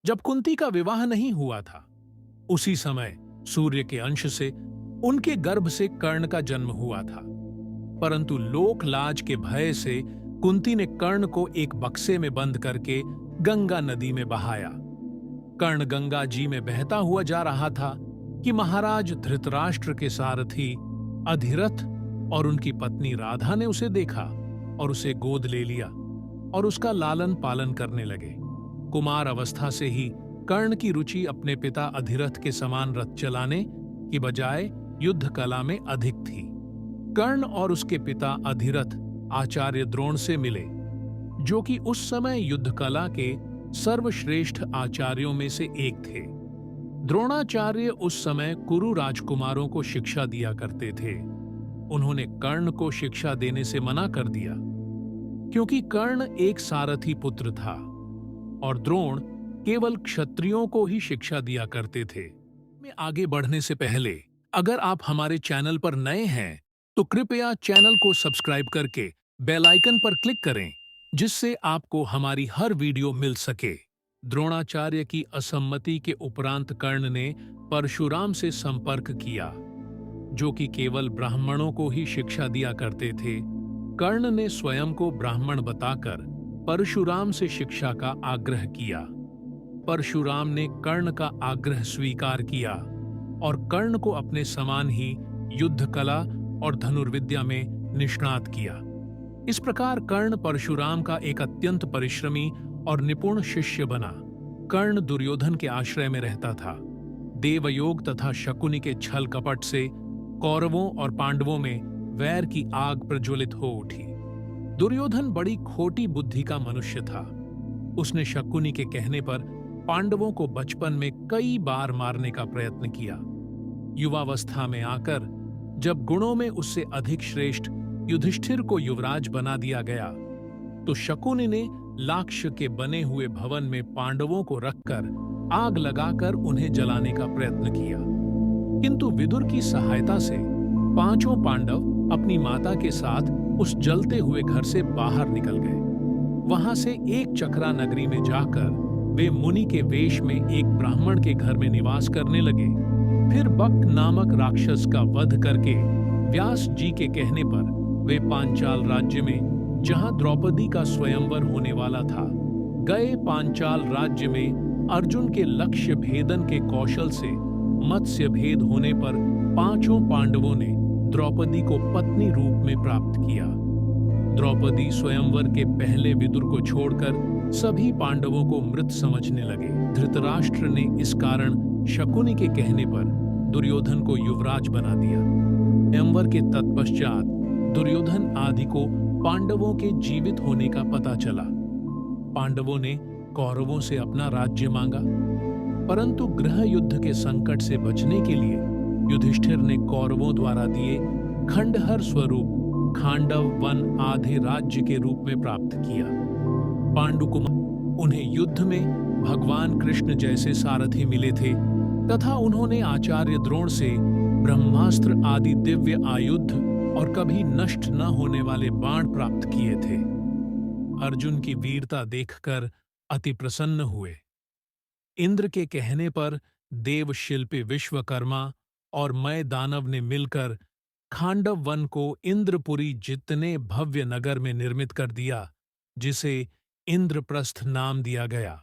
जब कुंती का विवाह नहीं हुआ था, उसी समय सूर्य के अंश से उनके गर्भ से कर्ण का जन्म हुआ था। परंतु लोक लाज के भय से कुंती ने कर्ण को एक बक्से में बंद करके गंगा नदी में बहाया। कर्ण गंगा जी में बहता हुआ जा रहा था कि महाराज धृतराष्ट्र के सारथी अधिरथ और उनकी पत्नी राधा ने उसे देखा और उसे गोद ले लिया और उसका लालन पालन करने लगे। कुमार अवस्था से ही कर्ण की रुचि अपने पिता अधिरथ के समान रथ चलाने की बजाय युद्ध कला में अधिक थी। कर्ण और उसके पिता अधिरथ आचार्य द्रोण से मिले, जो कि उस समय युद्ध कला के सर्वश्रेष्ठ आचार्यों में से एक थे। द्रोणाचार्य उस समय कुरु राजकुमारों को शिक्षा दिया करते थे। उन्होंने कर्ण को शिक्षा देने से मना कर दिया, क्योंकि कर्ण एक सारथी पुत्र था और द्रोण केवल क्षत्रियों को ही शिक्षा दिया करते थे। में आगे बढ़ने से पहले अगर आप हमारे चैनल पर नए हैं तो कृपया चैनल को सब्सक्राइब करके बेल आइकन पर क्लिक करें, जिससे आपको हमारी हर वीडियो मिल सके। द्रोणाचार्य की असम्मति के उपरांत कर्ण ने परशुराम से संपर्क किया, जो कि केवल ब्राह्मणों को ही शिक्षा दिया करते थे। कर्ण ने स्वयं को ब्राह्मण बताकर परशुराम से शिक्षा का आग्रह किया। परशुराम ने कर्ण का आग्रह स्वीकार किया और कर्ण को अपने समान ही युद्ध कला और धनुर्विद्या में निष्णात किया। इस प्रकार कर्ण परशुराम का एक अत्यंत परिश्रमी और निपुण शिष्य बना। कर्ण दुर्योधन के आश्रय में रहता था। देवयोग तथा शकुनि के छल कपट से कौरवों और पांडवों में वैर की आग प्रज्वलित हो उठी। दुर्योधन बड़ी खोटी बुद्धि का मनुष्य था। उसने शकुनि के कहने पर पांडवों को बचपन में कई बार मारने का प्रयत्न किया। युवावस्था में आकर जब गुणों में उससे अधिक श्रेष्ठ युधिष्ठिर को युवराज बना दिया गया, तो शकुनि ने लाक्ष्य के बने हुए भवन में पांडवों को रखकर आग लगाकर उन्हें जलाने का प्रयत्न किया। किंतु विदुर की सहायता से पांचों पांडव अपनी माता के साथ उस जलते हुए घर से बाहर निकल गए। वहां से एक चक्रा नगरी में जाकर वे मुनि के वेश में एक ब्राह्मण के घर में निवास करने लगे। फिर बक नामक राक्षस का वध करके व्यास जी के कहने पर वे पांचाल राज्य में, जहां द्रौपदी का स्वयंवर होने वाला था, गए। पांचाल राज्य में अर्जुन के लक्ष्य भेदन के कौशल से मत्स्य भेद होने पर पांचों पांडवों ने द्रौपदी को पत्नी रूप में प्राप्त किया। द्रौपदी स्वयंवर के पहले विदुर को छोड़कर सभी पांडवों को मृत समझने लगे। धृतराष्ट्र ने इस कारण शकुनि के कहने पर दुर्योधन को युवराज बना दिया। स्वयंवर के तत्पश्चात दुर्योधन आदि को पांडवों के जीवित होने का पता चला। पांडवों ने कौरवों से अपना राज्य मांगा, परंतु गृह युद्ध के संकट से बचने के लिए युधिष्ठिर ने कौरवों द्वारा दिए खंडहर स्वरूप खांडव वन आधे राज्य के रूप में प्राप्त किया। पांडुकुमार उन्हें युद्ध में भगवान कृष्ण जैसे सारथी मिले थे तथा उन्होंने आचार्य द्रोण से ब्रह्मास्त्र आदि दिव्य आयुध और कभी नष्ट न होने वाले बाण प्राप्त किए थे। अर्जुन की वीरता देखकर अति प्रसन्न हुए। इंद्र के कहने पर देव शिल्पी विश्वकर्मा और मैं दानव ने मिलकर खांडव वन को इंद्रपुरी जितने भव्य नगर में निर्मित कर दिया, जिसे इंद्रप्रस्थ नाम दिया गया।